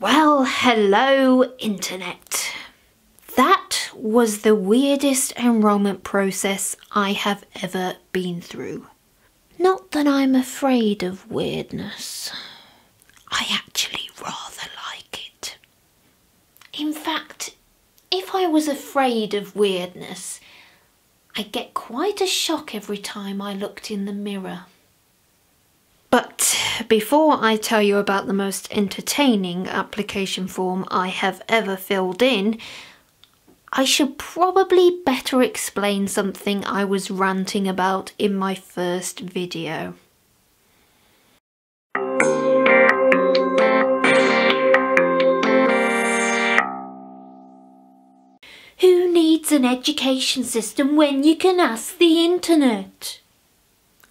Well, hello internet. That was the weirdest enrolment process I have ever been through. Not that I'm afraid of weirdness. I actually rather like it. In fact, if I was afraid of weirdness, I'd get quite a shock every time I looked in the mirror. But before I tell you about the most entertaining application form I have ever filled in, I should probably better explain something I was ranting about in my first video. Who needs an education system when you can ask the internet?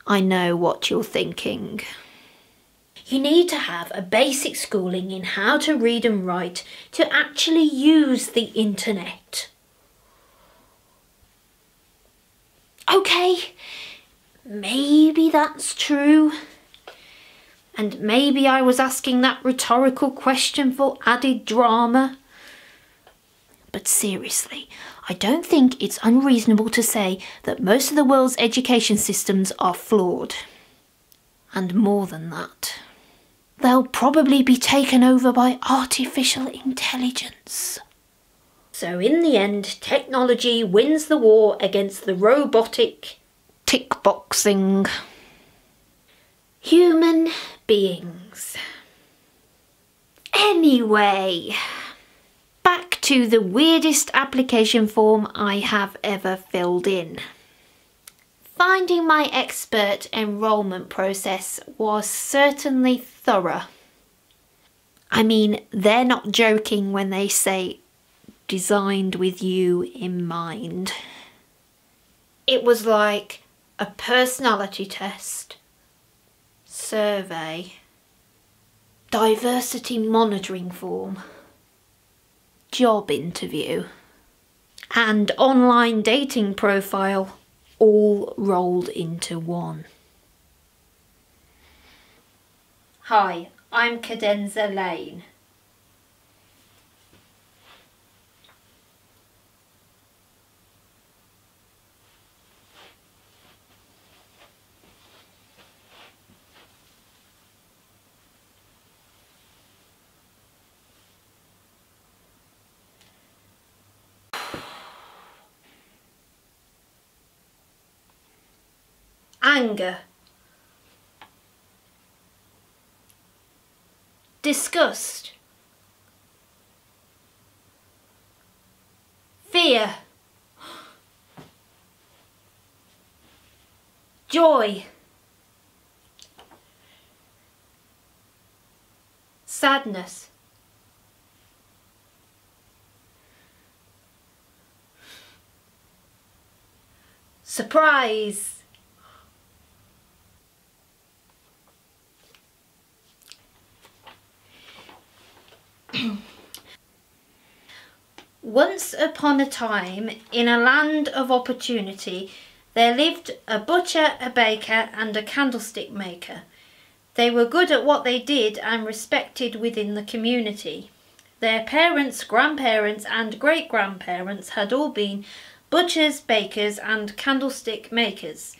I know what you're thinking. You need to have a basic schooling in how to read and write to actually use the internet. Okay, maybe that's true. And maybe I was asking that rhetorical question for added drama. But seriously, I don't think it's unreasonable to say that most of the world's education systems are flawed. And more than that, they'll probably be taken over by artificial intelligence. So in the end, technology wins the war against the robotic tick-boxing human beings. Anyway, back to the weirdest application form I have ever filled in. Finding my expert enrolment process was certainly thorough. I mean, they're not joking when they say designed with you in mind. It was like a personality test, survey, diversity monitoring form, job interview, and online dating profile all rolled into one. Hi, I'm Cadenza Lane. Anger, disgust, fear, joy, sadness, surprise, Once upon a time, in a land of opportunity, there lived a butcher, a baker, and a candlestick maker. They were good at what they did and respected within the community. Their parents, grandparents, and great-grandparents had all been butchers, bakers, and candlestick makers.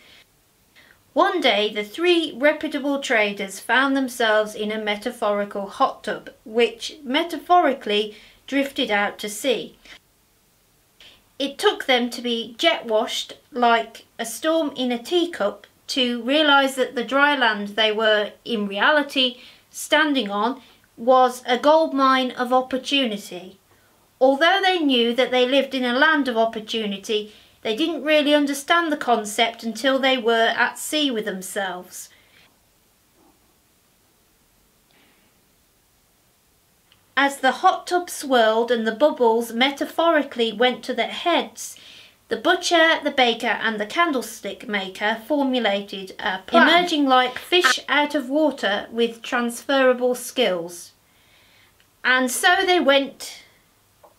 One day, the three reputable traders found themselves in a metaphorical hot tub, which metaphorically drifted out to sea. It took them to be jet washed like a storm in a teacup to realise that the dry land they were in reality standing on was a gold mine of opportunity. Although they knew that they lived in a land of opportunity, they didn't really understand the concept until they were at sea with themselves. As the hot tub swirled and the bubbles metaphorically went to their heads, the butcher, the baker, and the candlestick maker formulated a plan, emerging like fish out of water with transferable skills. And so they went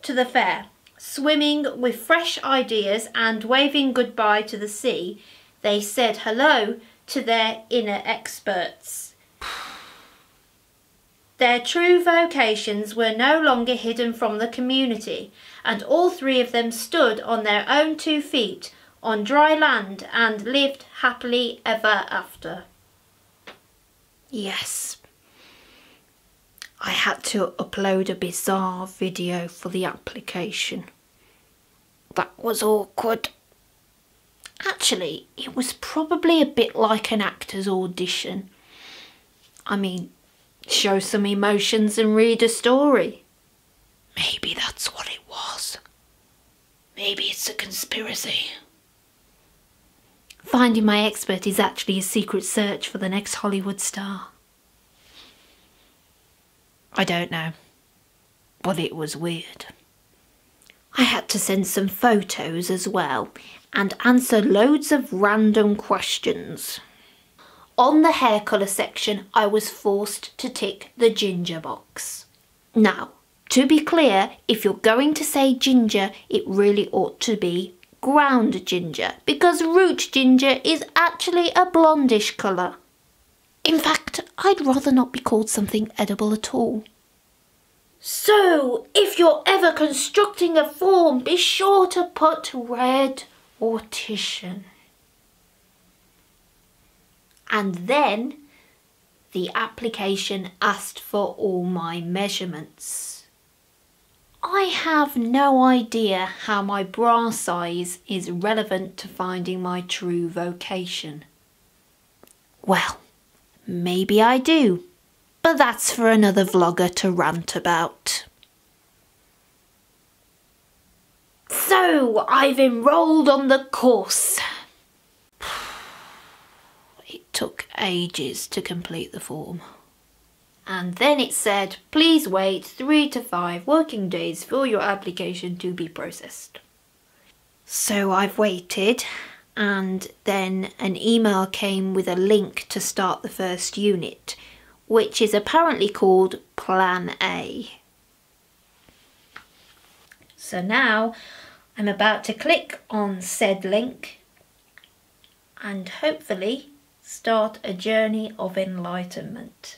to the fair, swimming with fresh ideas and waving goodbye to the sea. They said hello to their inner experts. Their true vocations were no longer hidden from the community, and all three of them stood on their own 2 feet on dry land and lived happily ever after. Yes, I had to upload a bizarre video for the application. That was awkward. Actually, it was probably a bit like an actor's audition. I mean, show some emotions and read a story. Maybe that's what it was. Maybe it's a conspiracy. Finding my expert is actually a secret search for the next Hollywood star. I don't know, but it was weird. I had to send some photos as well and answer loads of random questions. On the hair colour section, I was forced to tick the ginger box. Now, to be clear, if you're going to say ginger, it really ought to be ground ginger, because root ginger is actually a blondish colour. In fact, I'd rather not be called something edible at all. So, if you're ever constructing a form, be sure to put red ortition. And then the application asked for all my measurements. I have no idea how my bra size is relevant to finding my true vocation. Well, maybe I do, but that's for another vlogger to rant about. So, I've enrolled on the course. It took ages to complete the form. And then it said, please wait 3 to 5 working days for your application to be processed. So I've waited, and then an email came with a link to start the first unit, which is apparently called Plan A. So now I'm about to click on said link and hopefully start a journey of enlightenment.